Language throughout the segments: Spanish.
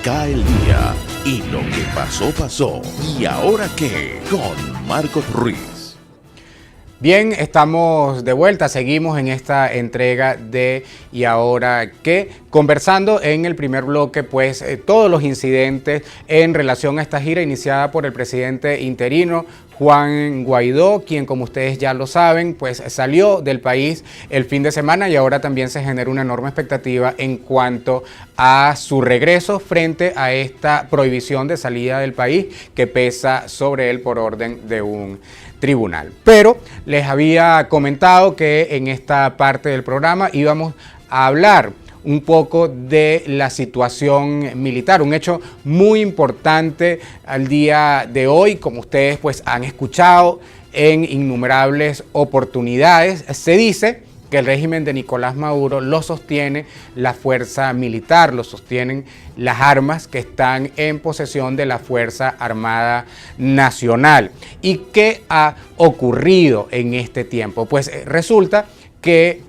Acá el día y lo que pasó, pasó. ¿Y ahora qué? Con Marcos Ruiz. Bien, estamos de vuelta, seguimos en esta entrega de ¿Y ahora qué? Conversando en el primer bloque, pues todos los incidentes en relación a esta gira iniciada por el presidente interino Juan Guaidó, quien, como ustedes ya lo saben, pues salió del país el fin de semana y ahora también se genera una enorme expectativa en cuanto a su regreso frente a esta prohibición de salida del país que pesa sobre él por orden de un tribunal. Pero les había comentado que en esta parte del programa íbamos a hablar un poco de la situación militar, un hecho muy importante al día de hoy, como ustedes pues han escuchado en innumerables oportunidades. Se dice que el régimen de Nicolás Maduro lo sostiene la fuerza militar, lo sostienen las armas que están en posesión de la Fuerza Armada Nacional. ¿Y qué ha ocurrido en este tiempo? Pues resulta que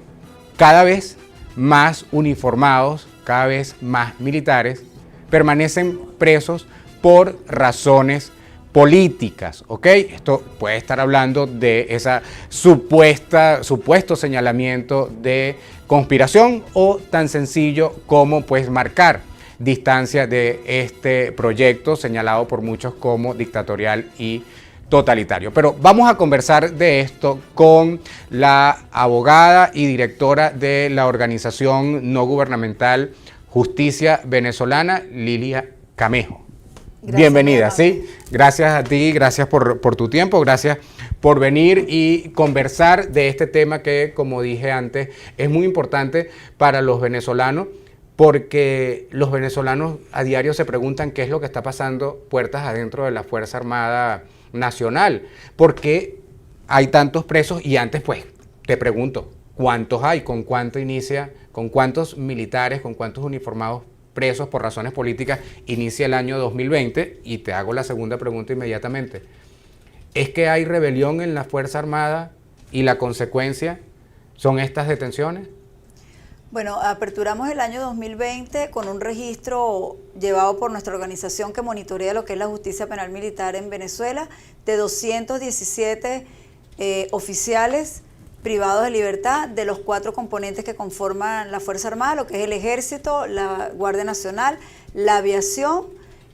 cada vez más uniformados, cada vez más militares, permanecen presos por razones políticas, ¿ok? Esto puede estar hablando de esa supuesto señalamiento de conspiración o tan sencillo como pues marcar distancia de este proyecto señalado por muchos como dictatorial y totalitario. Pero vamos a conversar de esto con la abogada y directora de la organización no gubernamental Justicia Venezolana, Lilia Camejo. Gracias, bienvenida, ¿sí? Gracias a ti, gracias por tu tiempo, gracias por venir y conversar de este tema que, como dije antes, es muy importante para los venezolanos, porque los venezolanos a diario se preguntan qué es lo que está pasando puertas adentro de la Fuerza Armada Nacional, porque hay tantos presos. Y antes pues te pregunto, ¿cuántos hay? ¿Con cuánto inicia? ¿Con cuántos militares, con cuántos uniformados presos por razones políticas inicia el año 2020? Y te hago la segunda pregunta inmediatamente. ¿Es que hay rebelión en la Fuerza Armada y la consecuencia son estas detenciones? Bueno, aperturamos el año 2020 con un registro llevado por nuestra organización que monitorea lo que es la justicia penal militar en Venezuela, de 217 oficiales privados de libertad de los 4 componentes que conforman la Fuerza Armada, lo que es el Ejército, la Guardia Nacional, la Aviación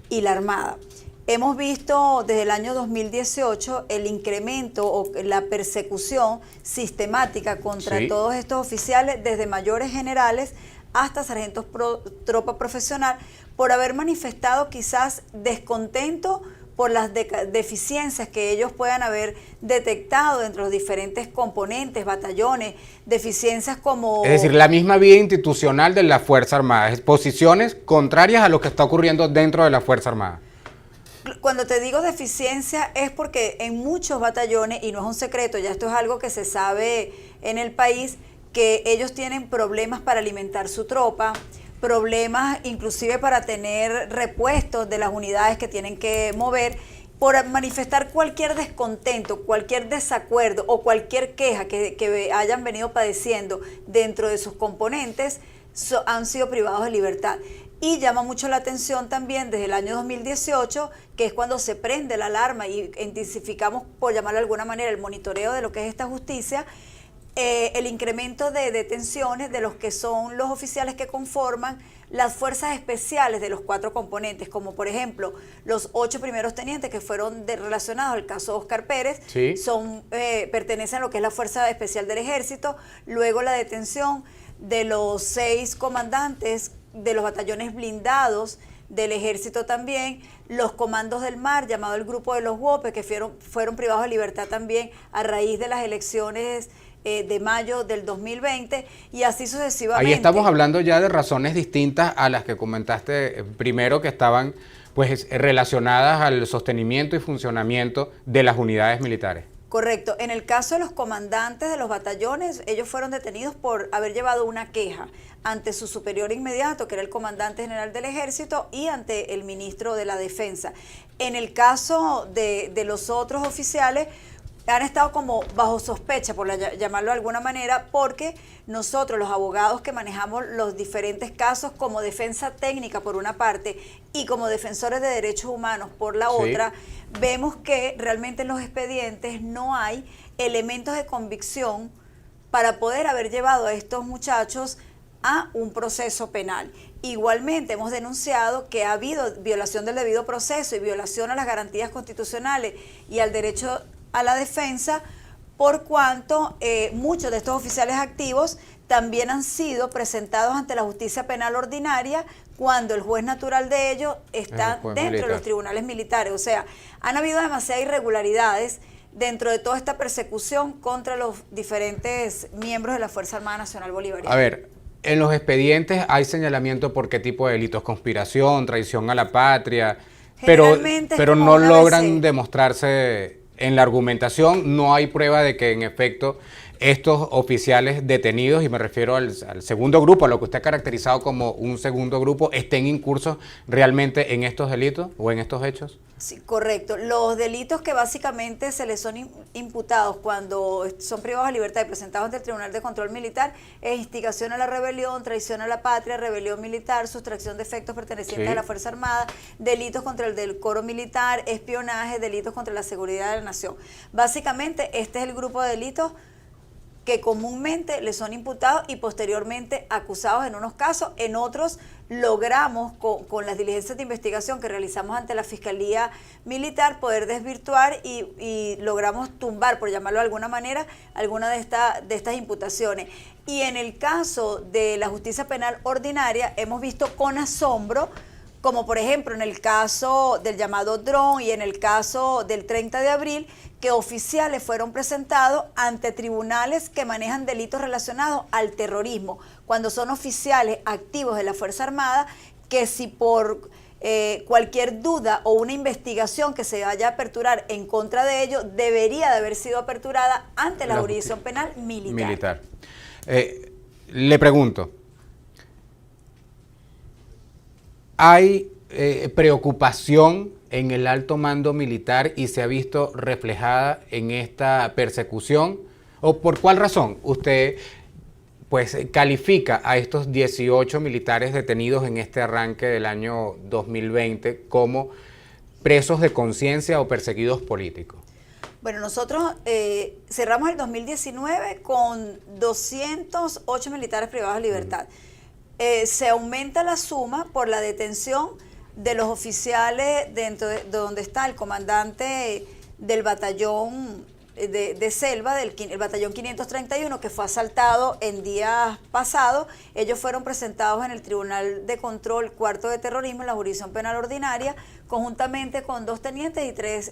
y la Armada. Hemos visto desde el año 2018 el incremento o la persecución sistemática contra todos estos oficiales, desde mayores generales hasta sargentos tropa profesional, por haber manifestado quizás descontento por las deficiencias que ellos puedan haber detectado entre los diferentes componentes, batallones, deficiencias como... Es decir, la misma vía institucional de la Fuerza Armada, posiciones contrarias a lo que está ocurriendo dentro de la Fuerza Armada. Cuando te digo deficiencia es porque en muchos batallones, y no es un secreto, ya esto es algo que se sabe en el país, que ellos tienen problemas para alimentar su tropa, problemas inclusive para tener repuestos de las unidades que tienen que mover, por manifestar cualquier descontento, cualquier desacuerdo o cualquier queja que hayan venido padeciendo dentro de sus componentes, han sido privados de libertad. Y llama mucho la atención también desde el año 2018, que es cuando se prende la alarma y intensificamos, por llamarlo de alguna manera, el monitoreo de lo que es esta justicia, el incremento de detenciones de los que son los oficiales que conforman las fuerzas especiales de los 4 componentes, como por ejemplo los 8 primeros tenientes que fueron relacionados al caso Oscar Pérez, pertenecen a lo que es la Fuerza Especial del Ejército. Luego la detención de los 6 comandantes de los batallones blindados del Ejército también, los comandos del mar, llamado el Grupo de los Huopes, que fueron privados de libertad también a raíz de las elecciones de mayo del 2020, y así sucesivamente. Ahí estamos hablando ya de razones distintas a las que comentaste primero, que estaban pues relacionadas al sostenimiento y funcionamiento de las unidades militares. Correcto. En el caso de los comandantes de los batallones, ellos fueron detenidos por haber llevado una queja ante su superior inmediato, que era el comandante general del Ejército, y ante el ministro de la Defensa. En el caso de los otros oficiales, han estado como bajo sospecha, llamarlo de alguna manera, porque nosotros, los abogados que manejamos los diferentes casos como defensa técnica por una parte y como defensores de derechos humanos por la otra, vemos que realmente en los expedientes no hay elementos de convicción para poder haber llevado a estos muchachos a un proceso penal. Igualmente hemos denunciado que ha habido violación del debido proceso y violación a las garantías constitucionales y al derecho a la defensa, por cuanto muchos de estos oficiales activos también han sido presentados ante la justicia penal ordinaria cuando el juez natural de ellos está dentro de los tribunales militares. O sea, han habido demasiadas irregularidades dentro de toda esta persecución contra los diferentes miembros de la Fuerza Armada Nacional Bolivariana. A ver, en los expedientes hay señalamiento por qué tipo de delitos: conspiración, traición a la patria, pero no logran demostrarse en la argumentación. No hay prueba de que en efecto estos oficiales detenidos, y me refiero al segundo grupo, a lo que usted ha caracterizado como un segundo grupo, estén incursos realmente en estos delitos o en estos hechos. Sí, correcto. Los delitos que básicamente se les son imputados cuando son privados de libertad y presentados ante el Tribunal de Control Militar es instigación a la rebelión, traición a la patria, rebelión militar, sustracción de efectos pertenecientes a la Fuerza Armada, delitos contra el decoro militar, espionaje, delitos contra la seguridad de la nación. Básicamente este es el grupo de delitos que comúnmente les son imputados y posteriormente acusados en unos casos. En otros logramos con las diligencias de investigación que realizamos ante la Fiscalía Militar poder desvirtuar y logramos tumbar, por llamarlo de alguna manera, alguna de estas imputaciones. Y en el caso de la justicia penal ordinaria hemos visto con asombro, como por ejemplo en el caso del llamado dron y en el caso del 30 de abril, que oficiales fueron presentados ante tribunales que manejan delitos relacionados al terrorismo, cuando son oficiales activos de la Fuerza Armada, que si por cualquier duda o una investigación que se vaya a aperturar en contra de ellos, debería de haber sido aperturada ante la jurisdicción penal militar. Le pregunto, ¿hay preocupación en el alto mando militar y se ha visto reflejada en esta persecución? ¿O por cuál razón usted pues califica a estos 18 militares detenidos en este arranque del año 2020 como presos de conciencia o perseguidos políticos? Bueno, nosotros cerramos el 2019 con 208 militares privados de libertad. Se aumenta la suma por la detención de los oficiales dentro de donde está el comandante del batallón de Selva, el batallón 531, que fue asaltado en días pasados. Ellos fueron presentados en el Tribunal de Control Cuarto de Terrorismo en la jurisdicción penal ordinaria, conjuntamente con 2 tenientes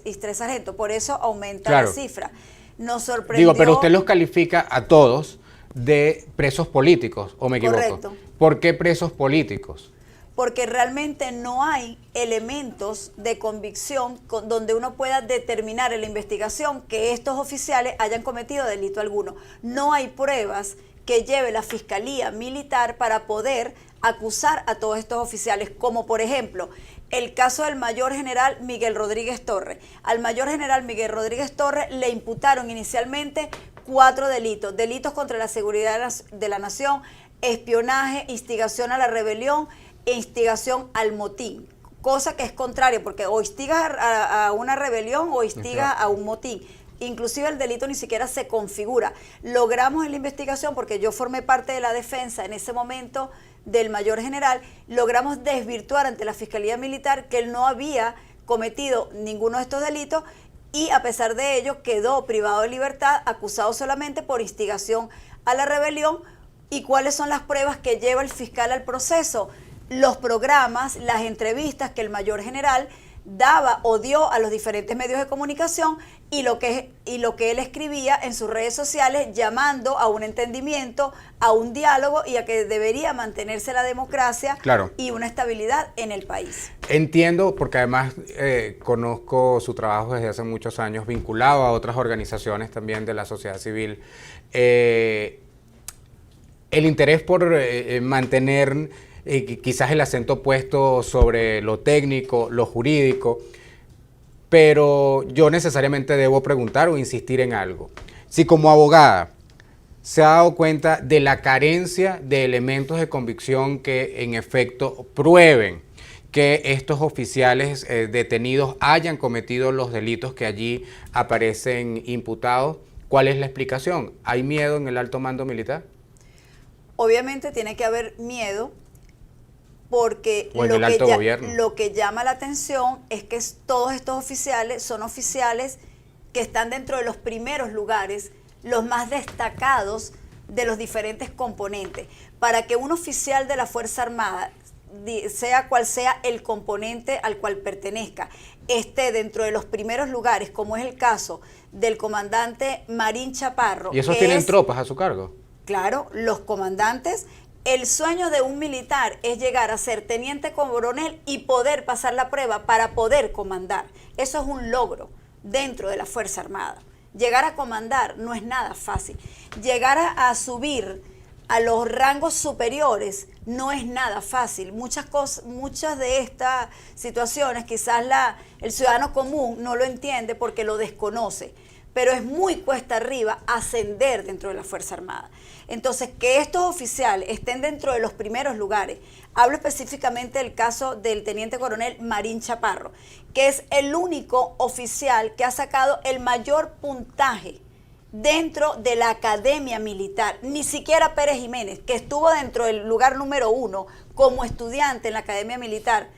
y 3 sargentos. Por eso aumenta la cifra. Nos sorprendió. Digo, pero usted los califica a todos de presos políticos, ¿o me equivoco? Correcto. ¿Por qué presos políticos? Porque realmente no hay elementos de convicción donde uno pueda determinar en la investigación que estos oficiales hayan cometido delito alguno. No hay pruebas que lleve la Fiscalía Militar para poder acusar a todos estos oficiales, como por ejemplo el caso del mayor general Miguel Rodríguez Torres. Al mayor general Miguel Rodríguez Torres le imputaron inicialmente 4 delitos: delitos contra la seguridad de la nación, espionaje, instigación a la rebelión e instigación al motín, cosa que es contrario, porque o instigas a una rebelión o instigas a un motín. Inclusive el delito ni siquiera se configura. Logramos en la investigación, porque yo formé parte de la defensa en ese momento del mayor general, logramos desvirtuar ante la Fiscalía Militar que él no había cometido ninguno de estos delitos, y a pesar de ello quedó privado de libertad, acusado solamente por instigación a la rebelión. ¿Y cuáles son las pruebas que lleva el fiscal al proceso? Los programas, las entrevistas que el mayor general daba o dio a los diferentes medios de comunicación y lo que él escribía en sus redes sociales, llamando a un entendimiento, a un diálogo y a que debería mantenerse la democracia y una estabilidad en el país. Entiendo, porque además conozco su trabajo desde hace muchos años, vinculado a otras organizaciones también de la sociedad civil. El interés por mantener quizás el acento puesto sobre lo técnico, lo jurídico. pero yo necesariamente debo preguntar o insistir en algo. Si como abogada se ha dado cuenta de la carencia de elementos de convicción que en efecto prueben que estos oficiales detenidos hayan cometido los delitos que allí aparecen imputados, ¿cuál es la explicación? ¿Hay miedo en el alto mando militar? Obviamente tiene que haber miedo, porque lo que llama la atención es que todos estos oficiales son oficiales que están dentro de los primeros lugares, los más destacados de los diferentes componentes. Para que un oficial de la Fuerza Armada, sea cual sea el componente al cual pertenezca, esté dentro de los primeros lugares, como es el caso del comandante Marín Chaparro. ¿Y esos tienen tropas a su cargo? Claro, los comandantes. El sueño de un militar es llegar a ser teniente coronel y poder pasar la prueba para poder comandar. Eso es un logro dentro de la Fuerza Armada. Llegar a comandar no es nada fácil. Llegar a subir a los rangos superiores no es nada fácil. Muchas de estas situaciones quizás el ciudadano común no lo entiende porque lo desconoce, pero es muy cuesta arriba ascender dentro de la Fuerza Armada. Entonces, que estos oficiales estén dentro de los primeros lugares, hablo específicamente del caso del teniente coronel Marín Chaparro, que es el único oficial que ha sacado el mayor puntaje dentro de la Academia Militar. Ni siquiera Pérez Jiménez, que estuvo dentro del lugar número 1 como estudiante en la Academia Militar,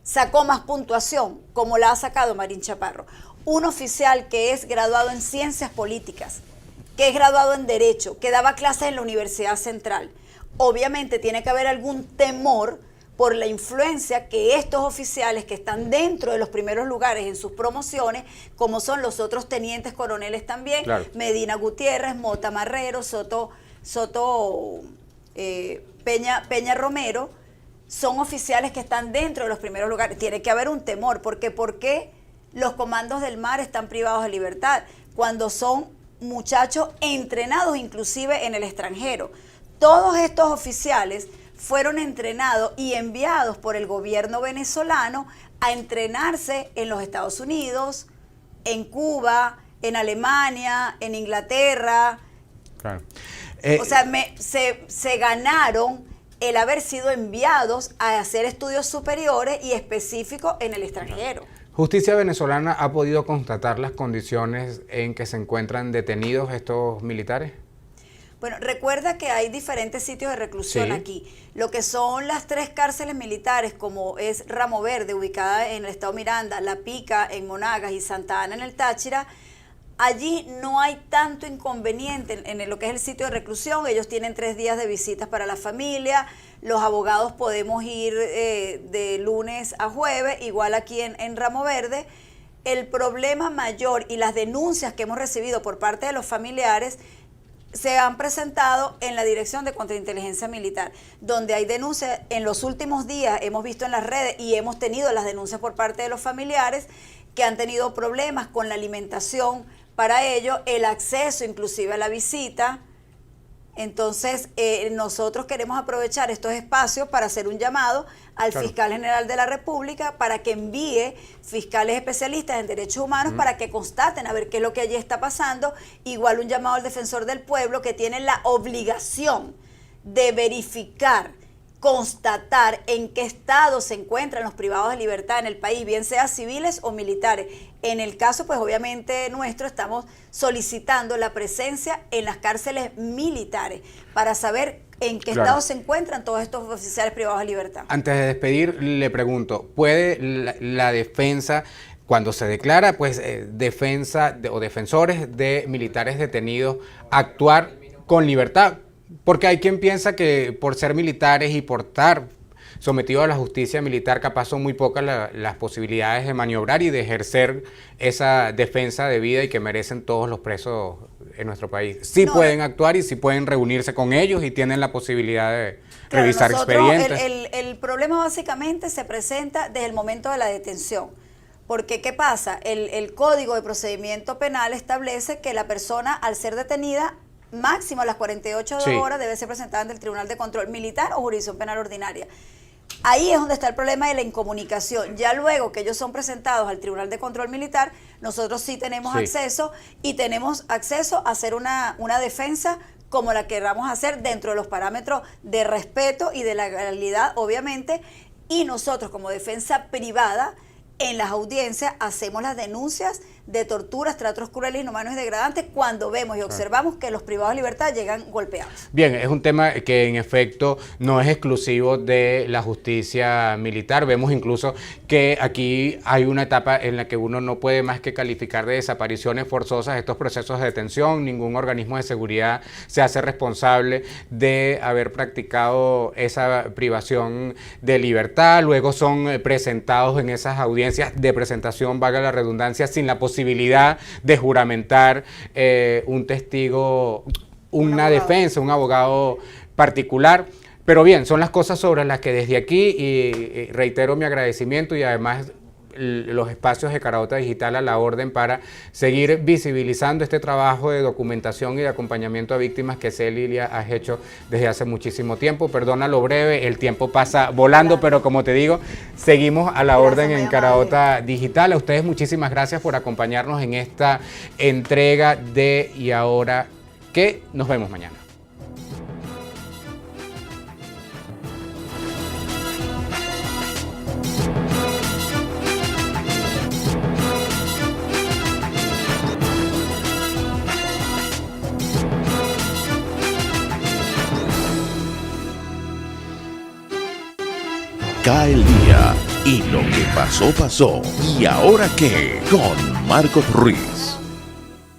sacó más puntuación como la ha sacado Marín Chaparro. Un oficial que es graduado en Ciencias Políticas, que es graduado en Derecho, que daba clases en la Universidad Central. Obviamente tiene que haber algún temor por la influencia que estos oficiales que están dentro de los primeros lugares en sus promociones, como son los otros tenientes coroneles también, claro. Medina Gutiérrez, Mota Marrero, Peña Romero, son oficiales que están dentro de los primeros lugares. Tiene que haber un temor, porque ¿por qué los comandos del mar están privados de libertad cuando son muchachos entrenados inclusive en el extranjero? Todos estos oficiales fueron entrenados y enviados por el gobierno venezolano a entrenarse en los Estados Unidos, en Cuba, en Alemania, en Inglaterra. Claro. O sea, se ganaron el haber sido enviados a hacer estudios superiores y específicos en el extranjero. ¿Justicia venezolana ha podido constatar las condiciones en que se encuentran detenidos estos militares? Bueno, recuerda que hay diferentes sitios de reclusión aquí. Lo que son las 3 cárceles militares, como es Ramo Verde, ubicada en el estado Miranda, La Pica en Monagas y Santa Ana en el Táchira, allí no hay tanto inconveniente en lo que es el sitio de reclusión. Ellos tienen 3 días de visitas para la familia. Los abogados podemos ir de lunes a jueves, igual aquí en Ramo Verde. El problema mayor y las denuncias que hemos recibido por parte de los familiares se han presentado en la Dirección de Contrainteligencia Militar, donde hay denuncias. En los últimos días hemos visto en las redes y hemos tenido las denuncias por parte de los familiares que han tenido problemas con la alimentación para ellos, el acceso inclusive a la visita. Entonces, nosotros queremos aprovechar estos espacios para hacer un llamado al Fiscal General de la República para que envíe fiscales especialistas en derechos humanos para que constaten a ver qué es lo que allí está pasando. Igual un llamado al Defensor del Pueblo, que tiene la obligación de verificar, constatar en qué estado se encuentran los privados de libertad en el país, bien sea civiles o militares. En el caso, pues obviamente nuestro, estamos solicitando la presencia en las cárceles militares para saber en qué estado se encuentran todos estos oficiales privados de libertad. Antes de despedir, le pregunto, ¿puede la defensa, cuando se declara pues defensa o defensores de militares detenidos, actuar con libertad? Porque hay quien piensa que por ser militares y por estar sometidos a la justicia militar, capaz son muy pocas las posibilidades de maniobrar y de ejercer esa defensa de vida y que merecen todos los presos en nuestro país. Sí pueden actuar y sí pueden reunirse con ellos y tienen la posibilidad de revisar expedientes. El problema básicamente se presenta desde el momento de la detención. Porque, ¿qué pasa? El Código de Procedimiento Penal establece que la persona, al ser detenida, máximo a las 48 horas debe ser presentada ante el Tribunal de Control Militar o Jurisdicción Penal Ordinaria. Ahí es donde está el problema de la incomunicación. Ya luego que ellos son presentados al Tribunal de Control Militar, nosotros sí tenemos acceso y tenemos acceso a hacer una defensa como la queramos hacer dentro de los parámetros de respeto y de la legalidad, obviamente, y nosotros como defensa privada en las audiencias hacemos las denuncias de torturas, tratos crueles, inhumanos y degradantes cuando vemos y observamos que los privados de libertad llegan golpeados. Bien, es un tema que en efecto no es exclusivo de la justicia militar. Vemos incluso que aquí hay una etapa en la que uno no puede más que calificar de desapariciones forzosas estos procesos de detención. Ningún organismo de seguridad se hace responsable de haber practicado esa privación de libertad. Luego son presentados en esas audiencias de presentación, valga la redundancia, sin la posibilidad de juramentar un testigo, una defensa, un abogado particular. Pero bien, son las cosas sobre las que desde aquí y reitero mi agradecimiento y además los espacios de Caraota Digital a la orden para seguir visibilizando este trabajo de documentación y de acompañamiento a víctimas que Lilia has hecho desde hace muchísimo tiempo. Perdona lo breve, el tiempo pasa volando, pero como te digo, seguimos a la orden en Caraota Digital. A ustedes muchísimas gracias por acompañarnos en esta entrega de Y Ahora Qué. Nos vemos mañana. Cae el día y lo que pasó, pasó. ¿Y ahora qué? Con Marcos Ruiz.